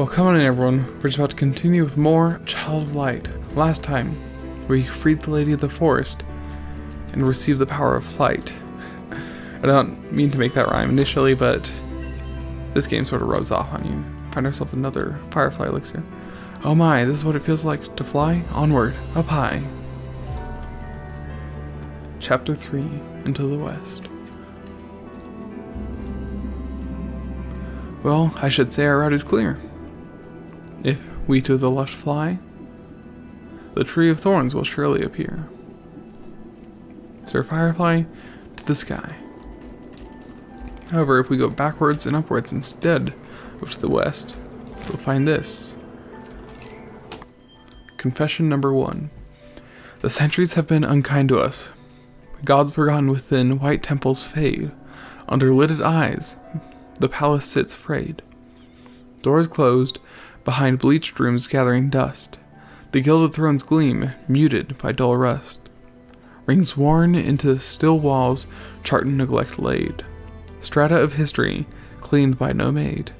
Well, come on in, everyone. We're just about to continue with more Child of Light. Last time, we freed the Lady of the Forest and received the power of Plight. I don't mean to make that rhyme initially, but this game sort of rubs off on you. Find ourselves another Firefly elixir. Oh my, this is what it feels like to fly onward, up high. Chapter 3, Into the West. Well, I should say our route is clear. If we to the left fly, the tree of thorns will surely appear. Sir Firefly, to the sky. However, if we go backwards and upwards instead of to the west, we'll find this. Confession number 1. The centuries have been unkind to us. The gods forgotten within white temples fade. Under lidded eyes, the palace sits frayed. Doors closed, behind bleached rooms gathering dust. The gilded thrones gleam, muted by dull rust. Rings worn into still walls, chart and neglect laid. Strata of history, cleaned by no maid.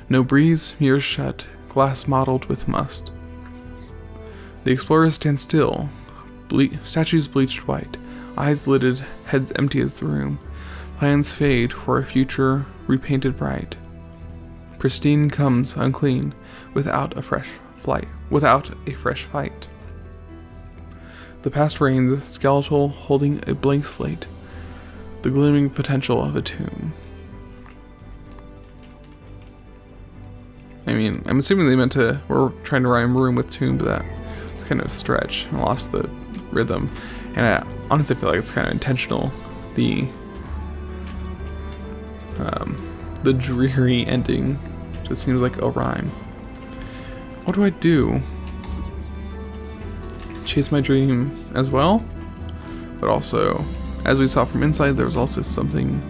No breeze, mirrors shut, glass mottled with must. The explorers stand still, statues bleached white, eyes lidded, heads empty as the room. Plans fade for a future repainted bright. Pristine comes unclean, without a fresh fight. The past reigns, skeletal, holding a blank slate, the glooming potential of a tomb. I mean, I'm assuming they we're trying to rhyme room with tomb, but it's kind of a stretch. I lost the rhythm, and I honestly feel like it's kind of intentional. The dreary ending just seems like a rhyme. What do I do? Chase my dream as well? But also, as we saw from inside, there was also something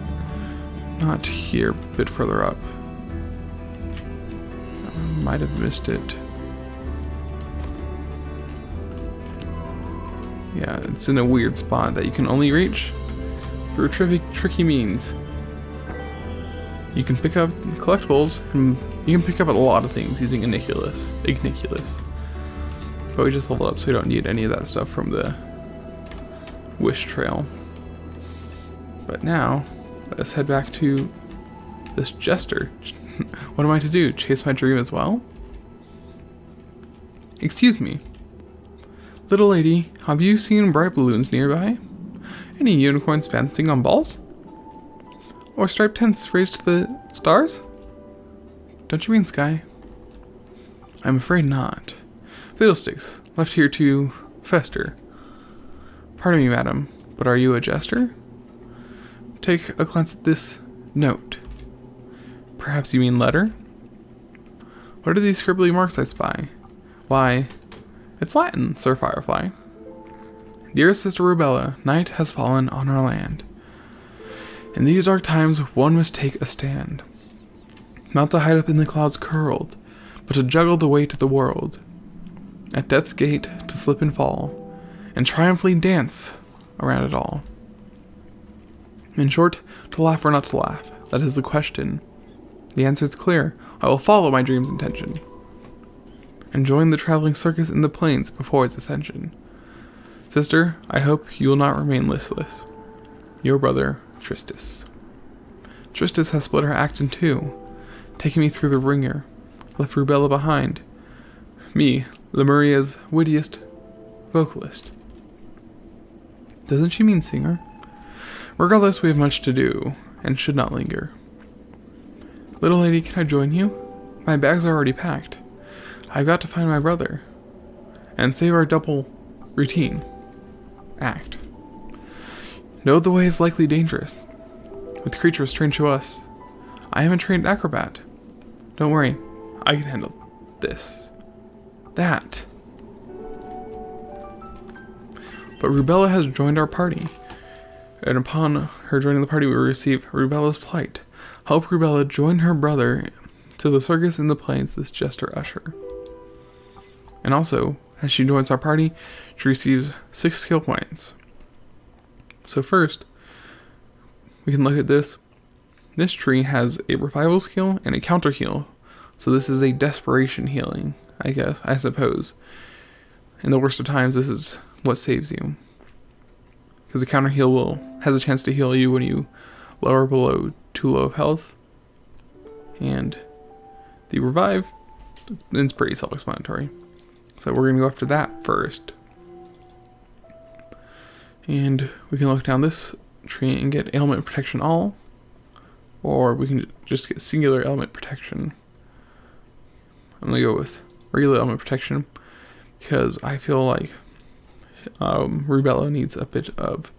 not here, a bit further up. I might have missed it. Yeah, it's in a weird spot that you can only reach through tricky means. You can pick up collectibles, and you can pick up a lot of things using Igniculus. But we just leveled up, so we don't need any of that stuff from the Wish Trail. But now, let's head back to this Jester. What am I to do? Chase my dream as well? Excuse me. Little lady, have you seen bright balloons nearby? Any unicorns bouncing on balls? Or striped tents raised to the stars? Don't you mean sky? I'm afraid not. Fiddlesticks, left here to fester. Pardon me, madam, but are you a jester? Take a glance at this note. Perhaps you mean letter? What are these scribbly marks I spy? Why, it's Latin, Sir Firefly. Dear Sister Rubella, night has fallen on our land. In these dark times, one must take a stand. Not to hide up in the clouds curled, but to juggle the weight of the world. At death's gate, to slip and fall, and triumphantly dance around it all. In short, to laugh or not to laugh, that is the question. The answer is clear. I will follow my dream's intention, and join the traveling circus in the plains before its ascension. Sister, I hope you will not remain listless. Your brother, Tristis. Tristis has split her act in two, taking me through the ringer, left Rubella behind. Me, Lemuria's wittiest vocalist. Doesn't she mean singer? Regardless, we have much to do, and should not linger. Little lady, can I join you? My bags are already packed. I've got to find my brother, and save our double routine act. Know the way is likely dangerous, with creatures strange to us. I am a trained acrobat. Don't worry, I can handle this. That. But Rubella has joined our party, and upon her joining the party we will receive Rubella's Plight. Help Rubella join her brother to the circus in the plains, this Jester usher. And also, as she joins our party, she receives 6 skill points. So first, we can look at this. This tree has a revival skill and a counter heal So this is a desperation healing, I suppose. In the worst of times, this is what saves you. Because the counter heal has a chance to heal you when you lower below 2 low of health. And the revive, it's pretty self-explanatory. So we're going to go after that first. And we can look down this tree and get ailment protection all. Or we can just get singular element protection. I'm going to go with regular element protection because I feel like Rubella needs a bit of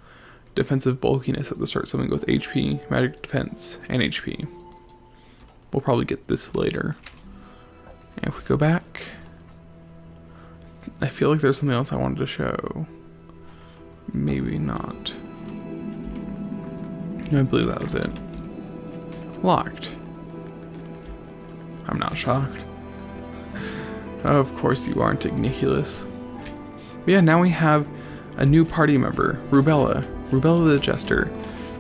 defensive bulkiness at the start. Something with HP, magic defense, and HP. We'll probably get this later. And if we go back, I feel like there's something else I wanted to show. Maybe not. I believe that was it. Locked. I'm not shocked. Of course you aren't, Igniculus. But yeah, now we have a new party member, Rubella. Rubella the Jester.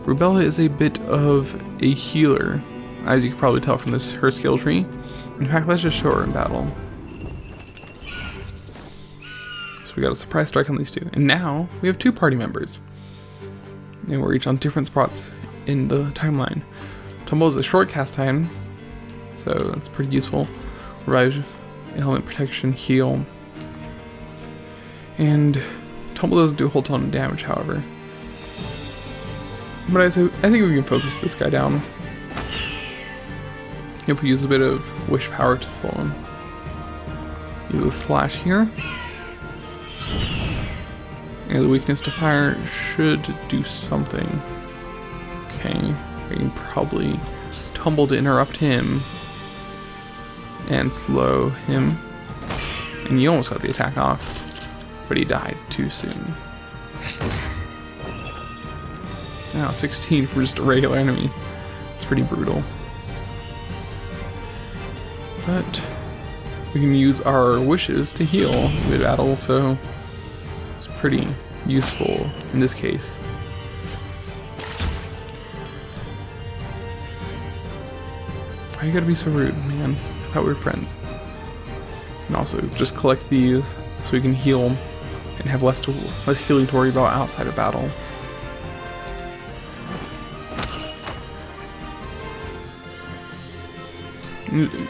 Rubella is a bit of a healer, as you can probably tell from her skill tree. In fact, let's just show her in battle. So we got a surprise strike on these two. And now we have 2 party members. And we're each on different spots in the timeline. Tumble is a short cast time, so that's pretty useful. Revive, element protection, heal. And Tumble doesn't do a whole ton of damage, however. But I think we can focus this guy down if we use a bit of wish power to slow him. Use a slash here. And the weakness to fire should do something. Okay, we can probably Tumble to interrupt him and slow him. And he almost got the attack off, but he died too soon. Now 16 for just a regular enemy. It's pretty brutal. But we can use our wishes to heal mid-battle, so it's pretty useful in this case. Why you gotta be so rude, man? I thought we were friends. And also, just collect these so we can heal and have less healing to worry about outside of battle.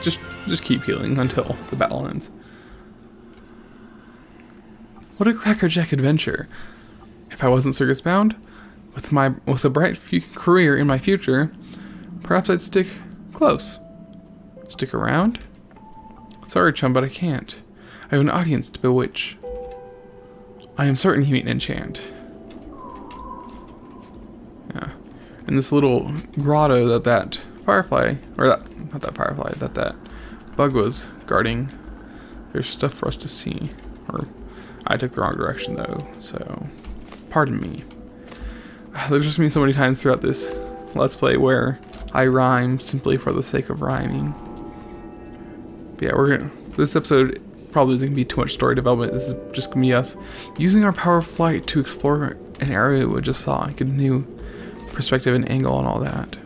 Just keep healing until the battle ends. What a crackerjack adventure! If I wasn't circus bound, with a bright career in my future, perhaps I'd stick close. Stick around? Sorry, chum, but I can't. I have an audience to bewitch. I am certain he mean enchant. Yeah. And this little grotto that firefly, or not that firefly, that bug was guarding, there's stuff for us to see. Or I took the wrong direction though, so pardon me. There's just been so many times throughout this Let's Play where I rhyme simply for the sake of rhyming. But yeah, this episode probably isn't going to be too much story development. This is just going to be us using our power of flight to explore an area we just saw, get a new perspective and angle and all that.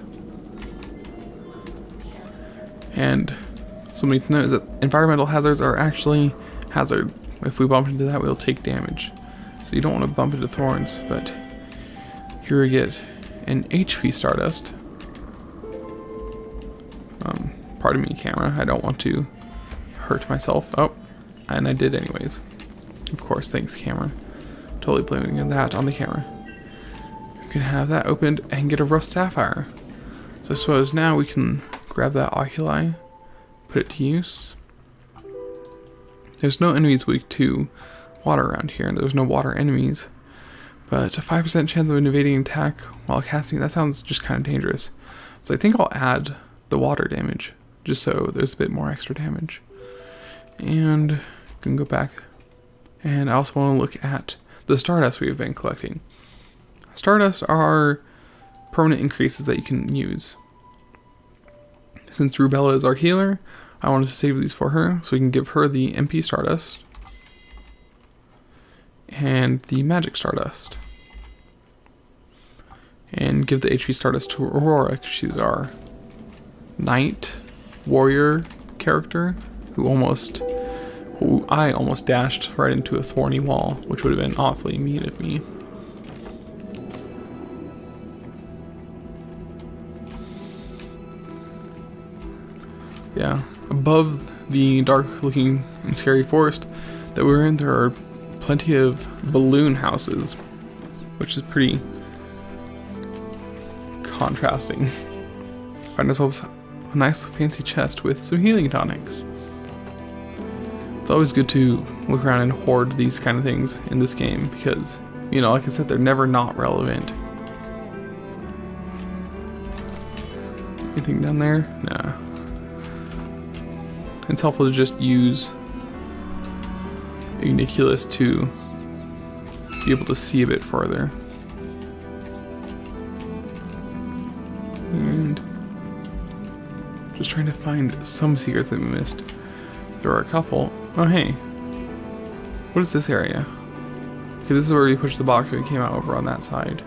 And something to note is that environmental hazards are actually hazard. If we bump into that, we'll take damage. So you don't want to bump into thorns, but here we get an HP Stardust. Pardon me, camera. I don't want to hurt myself. Oh, and I did anyways. Of course, thanks, camera. Totally blaming that on the camera. We can have that opened and get a Rust Sapphire. So I suppose now we can grab that Oculi, put it to use. There's no enemies weak to water around here, and there's no water enemies. But a 5% chance of an evading attack while casting, that sounds just kind of dangerous. So I think I'll add the water damage, just so there's a bit more extra damage. And we can go back. And I also want to look at the Stardust we've been collecting. Stardust are permanent increases that you can use. Since Rubella is our healer, I wanted to save these for her, so we can give her the MP Stardust and the Magic Stardust. And give the HP Stardust to Aurora, because she's our Knight, Warrior, character who I almost dashed right into a thorny wall, which would have been awfully mean of me. Yeah, above the dark looking and scary forest that we're in, there are plenty of balloon houses, which is pretty contrasting. Find ourselves a nice fancy chest with some healing tonics. It's always good to look around and hoard these kind of things in this game because, you know, like I said, they're never not relevant. Anything down there? Nah. It's helpful to just use Igniculus to be able to see a bit farther. And just trying to find some secrets that we missed. There are a couple. Oh hey, what is this area? Okay, this is where we pushed the box and we came out over on that side.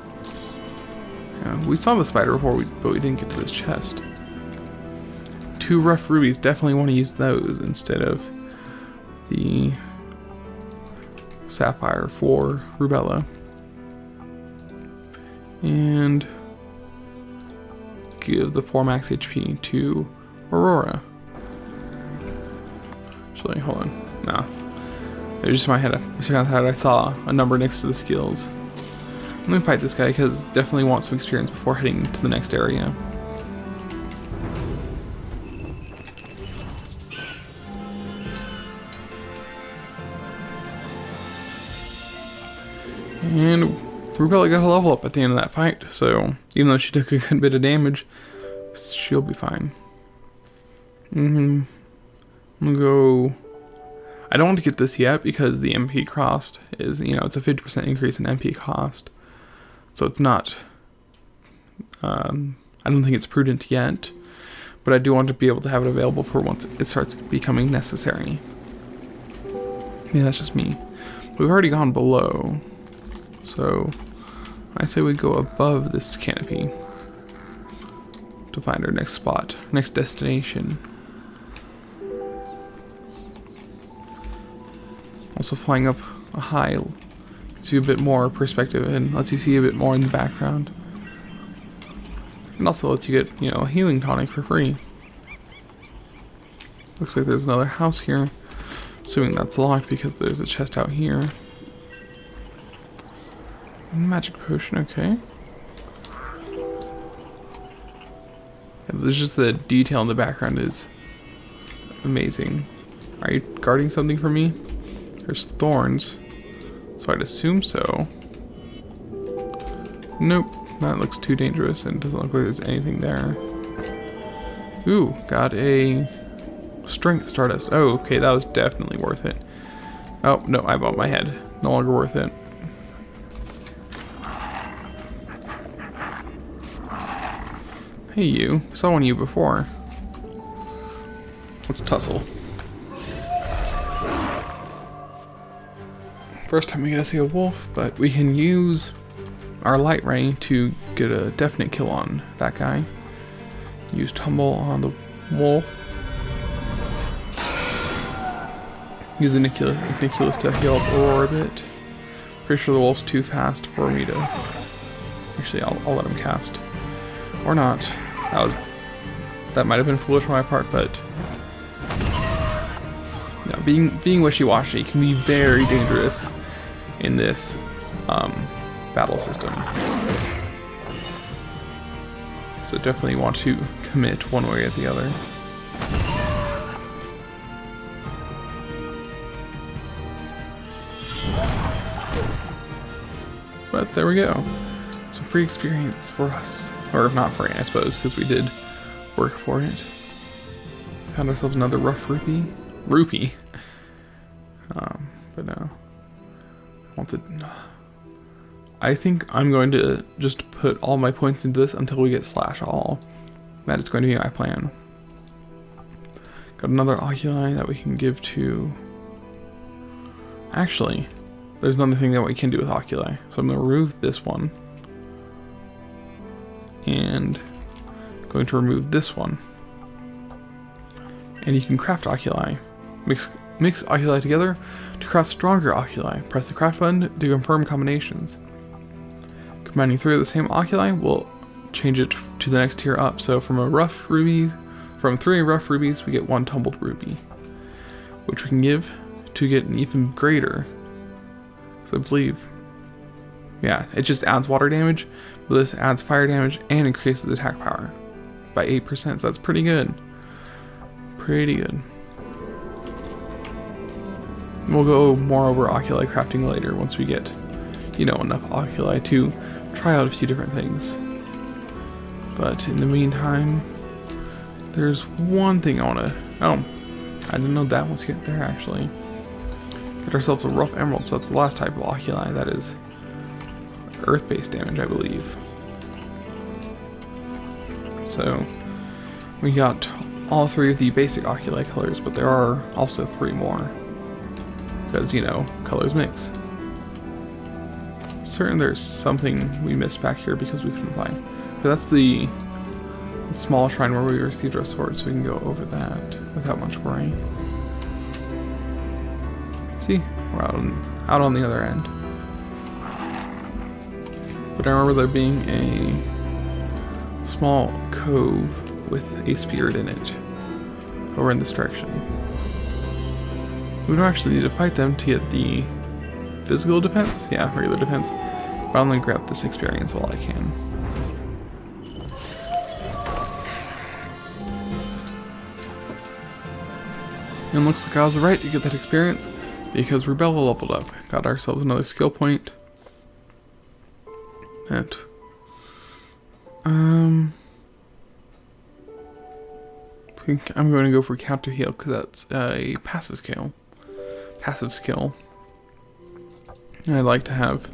Yeah, we saw the spider before, but we didn't get to this chest. 2 rough rubies, definitely want to use those instead of the sapphire for Rubella. And give the 4 max HP to Aurora. Actually, hold on. Nah. It was just in my head. I saw a number next to the skills. Let me fight this guy because definitely want some experience before heading to the next area. And Rubella got a level up at the end of that fight, so even though she took a good bit of damage, she'll be fine. I'm gonna go... I don't want to get this yet because the MP cost is, you know, it's a 50% increase in MP cost. So it's not... I don't think it's prudent yet, but I do want to be able to have it available for once it starts becoming necessary. Yeah, that's just me. We've already gone below. So, I say we go above this canopy to find our next spot, next destination. Also flying up a high gives you a bit more perspective and lets you see a bit more in the background. And also lets you get, you know, a healing tonic for free. Looks like there's another house here. Assuming that's locked because there's a chest out here. Magic potion, okay. Yeah, there's just the detail in the background is amazing. Are you guarding something from me? There's thorns, so I'd assume so. Nope, that looks too dangerous and doesn't look like there's anything there. Ooh, got a strength stardust. Oh, okay, that was definitely worth it. Oh, no, I bumped my head. No longer worth it. Hey you, saw one of you before. Let's tussle. First time we get to see a wolf, but we can use our light ray to get a definite kill on that guy. Use tumble on the wolf. Use Igniculus to heal up Aurora a bit. Pretty sure the wolf's too fast for me to... Actually, I'll let him cast. Or not. That might have been foolish on my part, but... No, being wishy-washy can be very dangerous in this battle system. So definitely want to commit one way or the other. But there we go. Some free experience for us. Or not free, I suppose, because we did work for it. Found ourselves another rough rupee. But no. I think I'm going to just put all my points into this until we get slash all. That is going to be my plan. Got another oculi that we can give to... Actually, there's another thing that we can do with oculi. So I'm going to remove this one. And going to remove this one. And you can craft oculi. Mix oculi together to craft stronger oculi. Press the craft button to confirm combinations. Combining 3 of the same oculi will change it to the next tier up. So from 3 rough rubies, we get 1 tumbled ruby, which we can give to get an even greater. So I believe, yeah, it just adds water damage, but this adds fire damage and increases attack power by 8%. So that's pretty good. Pretty good. We'll go more over oculi crafting later once we get, enough oculi to try out a few different things. But in the meantime, there's one thing I want to... Oh, I didn't know that was there actually. Get ourselves a rough emerald, so that's the last type of oculi. That is earth-based damage, I believe. So, we got all 3 of the basic oculi colors, but there are also 3 more. Because, colors mix. Certain there's something we missed back here because we couldn't find. But that's the small shrine where we received our sword, so we can go over that without much worry. See, we're out on the other end. But I remember there being a small cove with a spirit in it over in this direction. We don't actually need to fight them to get the physical defense. Yeah, regular defense. But I'm gonna grab this experience while I can. And looks like I was right to get that experience because Rubella leveled up. Got ourselves another skill point. And I think I'm going to go for counter heal because that's a passive skill. And I'd like to have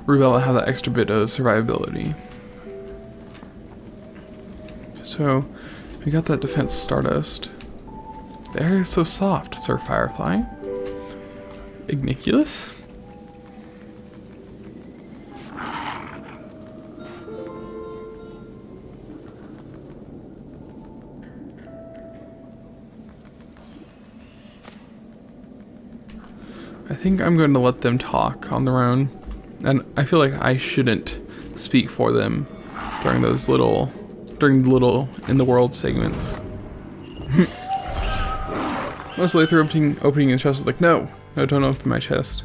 Rubella have that extra bit of survivability. So we got that defense stardust. The area is so soft, Sir Firefly. Igniculus? I think I'm going to let them talk on their own, and I feel like I shouldn't speak for them during those little in the world segments. Mostly through opening the chest was like, no, don't open my chest.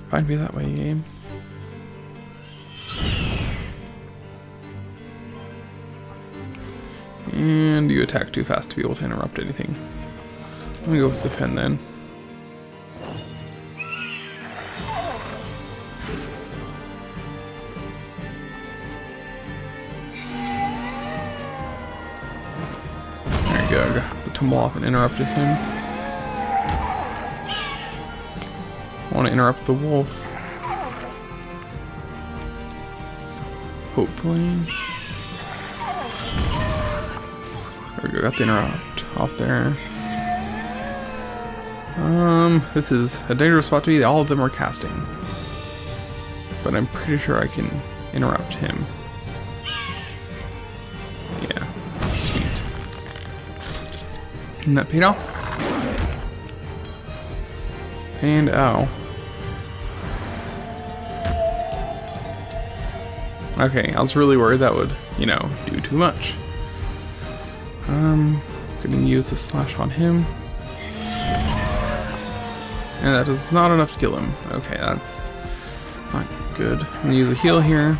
Find me that way, game. And you attack too fast to be able to interrupt anything. I'm gonna go with defend then. There you go, I got the tumble off and interrupted him. I want to interrupt the wolf. Hopefully. There we go, got the interrupt off there. This is a dangerous spot to be. All of them are casting. But I'm pretty sure I can interrupt him. Yeah, sweet. And that paid off. And ow. Okay, I was really worried that would, do too much. Gonna use a slash on him. And that is not enough to kill him. Okay, that's not good. I'm gonna use a heal here.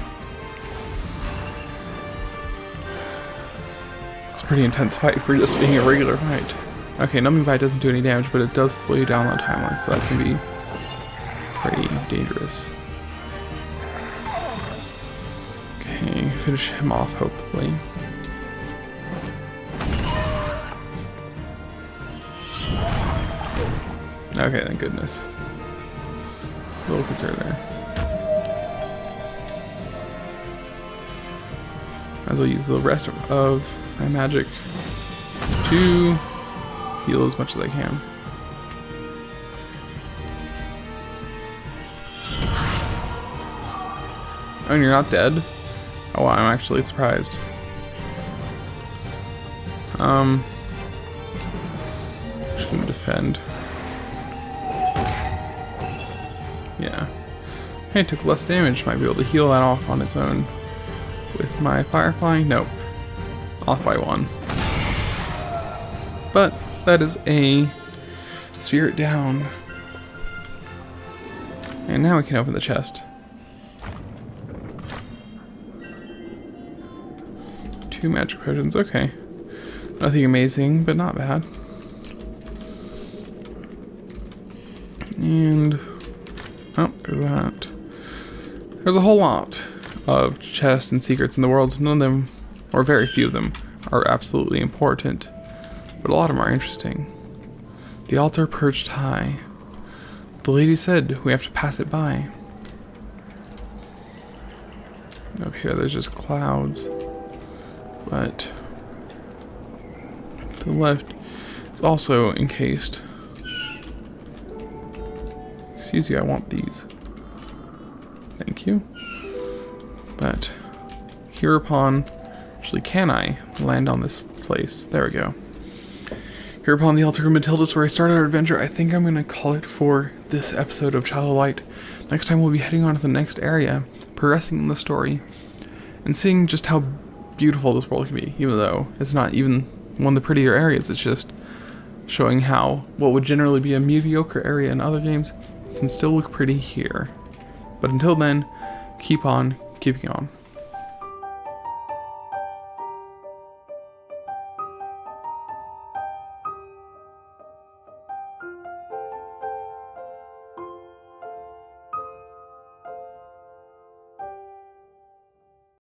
It's a pretty intense fight for just being a regular fight. Okay, Numbing Bite doesn't do any damage, but it does slow you down on timeline, so that can be pretty dangerous. Okay, finish him off, hopefully. Okay, thank goodness. A little concern there. Might as well use the rest of my magic to heal as much as I can. Oh, and you're not dead? Oh wow, I'm actually surprised. just gonna defend. Yeah. Hey, it took less damage. Might be able to heal that off on its own. With my Firefly? Nope. Off by 1. But that is a spirit down. And now we can open the chest. 2 magic potions, okay. Nothing amazing, but not bad. And oh, there's that. There's a whole lot of chests and secrets in the world. None of them, or very few of them, are absolutely important. But a lot of them are interesting. The altar perched high. The lady said we have to pass it by. Up here there's just clouds. But to the left, it's also encased. Excuse you, I want these. Thank you. But hereupon, actually, can I land on this place? There we go. Hereupon the altar room had told us where I started our adventure. I think I'm going to call it for this episode of Child of Light. Next time we'll be heading on to the next area, progressing in the story, and seeing just how beautiful this world can be, even though it's not even one of the prettier areas. It's just showing how what would generally be a mediocre area in other games can still look pretty here. But until then, keep on keeping on.